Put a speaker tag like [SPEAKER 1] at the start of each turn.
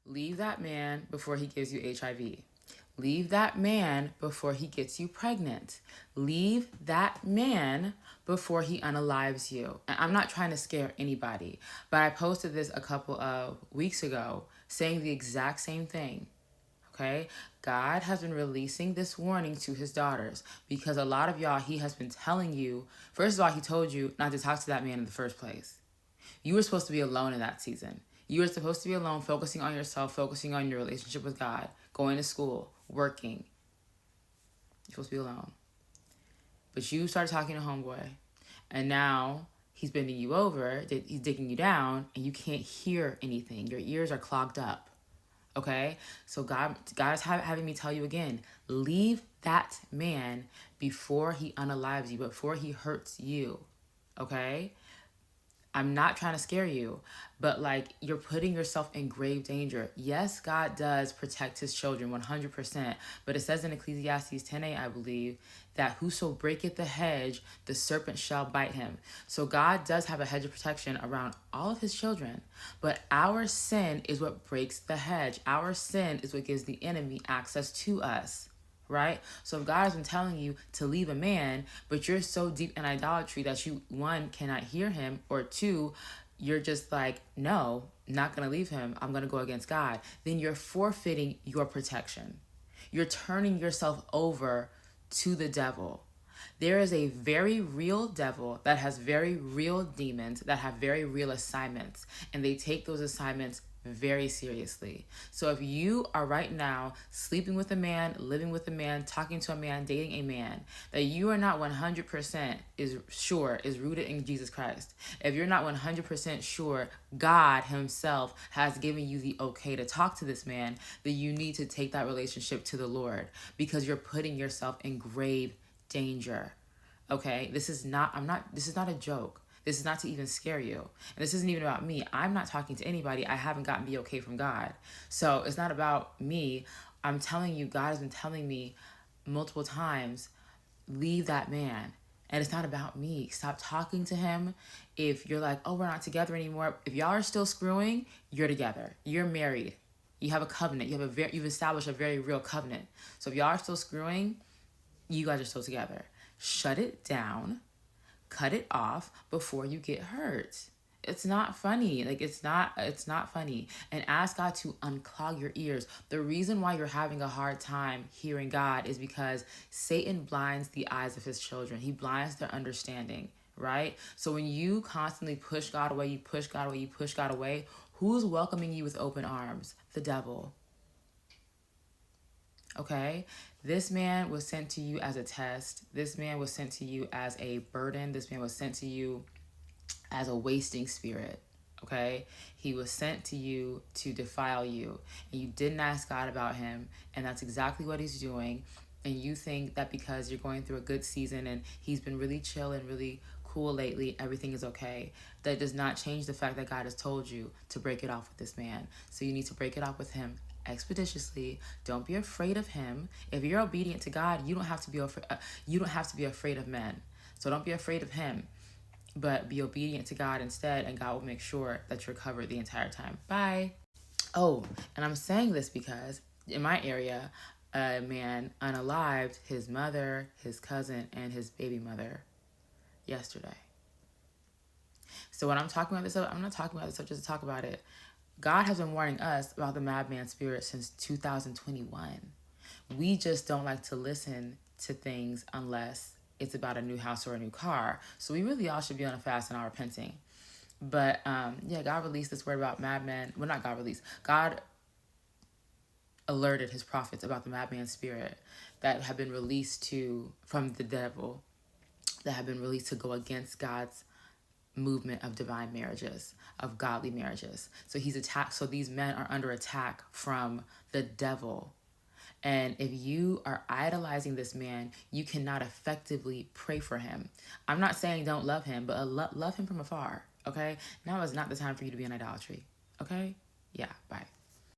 [SPEAKER 1] Leave that man before he gives you HIV. Leave that man before he gets you pregnant. Leave that man before he unalives you. And I'm not trying to scare anybody, but I posted this a couple of weeks ago saying the exact same thing. Okay? God has been releasing this warning to his daughters because a lot of y'all, he has been telling you, first of all, he told you not to talk to that man in the first place. You were supposed to be alone in that season. You were supposed to be alone, focusing on yourself, focusing on your relationship with God, going to school, working. You're supposed to be alone. But you started talking to homeboy, and now he's bending you over, he's digging you down, and you can't hear anything. Your ears are clogged up. Okay? So God is having me tell you again, leave that man before he unalives you, before he hurts you. Okay? I'm not trying to scare you, but like you're putting yourself in grave danger. Yes, God does protect his children 100%, but it says in Ecclesiastes 10:8, I believe, that whoso breaketh the hedge, the serpent shall bite him. So God does have a hedge of protection around all of his children, but our sin is what breaks the hedge. Our sin is what gives the enemy access to us. Right? So if God has been telling you to leave a man, but you're so deep in idolatry that you, one, cannot hear him, or two, you're just like, no, not going to leave him. I'm going to go against God. Then you're forfeiting your protection. You're turning yourself over to the devil. There is a very real devil that has very real demons that have very real assignments, and they take those assignments very seriously. So if you are right now sleeping with a man, living with a man, talking to a man, dating a man that you are not 100% is rooted in Jesus Christ, if you're not 100% sure God himself has given you the okay to talk to this man, then you need to take that relationship to the Lord, because you're putting yourself in grave danger. Okay? This is not a joke. This is not to even scare you. And this isn't even about me. I'm not talking to anybody. I haven't gotten the okay from God. So it's not about me. I'm telling you, God has been telling me multiple times, leave that man. And it's not about me. Stop talking to him. If you're like, oh, we're not together anymore. If y'all are still screwing, you're together. You're married. You have a covenant. You've established a very real covenant. So if y'all are still screwing, you guys are still together. Shut it down. Cut it off before you get hurt. It's not funny. Like it's not funny. And ask God to unclog your ears. The reason why you're having a hard time hearing God is because Satan blinds the eyes of his children. He blinds their understanding, right? So when you constantly push God away, you push God away, you push God away, who's welcoming you with open arms? The devil. Okay? This man was sent to you as a test. This man was sent to you as a burden. This man was sent to you as a wasting spirit. Okay? He was sent to you to defile you. And you didn't ask God about him. And that's exactly what he's doing. And you think that because you're going through a good season and he's been really chill and really cool lately, everything is okay. That does not change the fact that God has told you to break it off with this man. So you need to break it off with him expeditiously. Don't be afraid of him. If you're obedient to God, you don't have to be afraid of men. So don't be afraid of him, but be obedient to God instead, and God will make sure that you're covered the entire time. Bye. Oh, and I'm saying this because in my area, a man unalived his mother, his cousin, and his baby mother yesterday. So when I'm talking about this, I'm not talking about this just to talk about it. God has been warning us about the madman spirit since 2021. We just don't like to listen to things unless it's about a new house or a new car. So we really all should be on a fast and all repenting. But God released this word about madmen. Well, not God released. God alerted his prophets about the madman spirit that have been released from the devil, that have been released to go against God's movement of divine marriages, of godly marriages. So he's attacked. So these men are under attack from the devil. And if you are idolizing this man, you cannot effectively pray for him. I'm not saying don't love him, but love him from afar. Okay? Now is not the time for you to be in idolatry. Okay? Yeah, bye.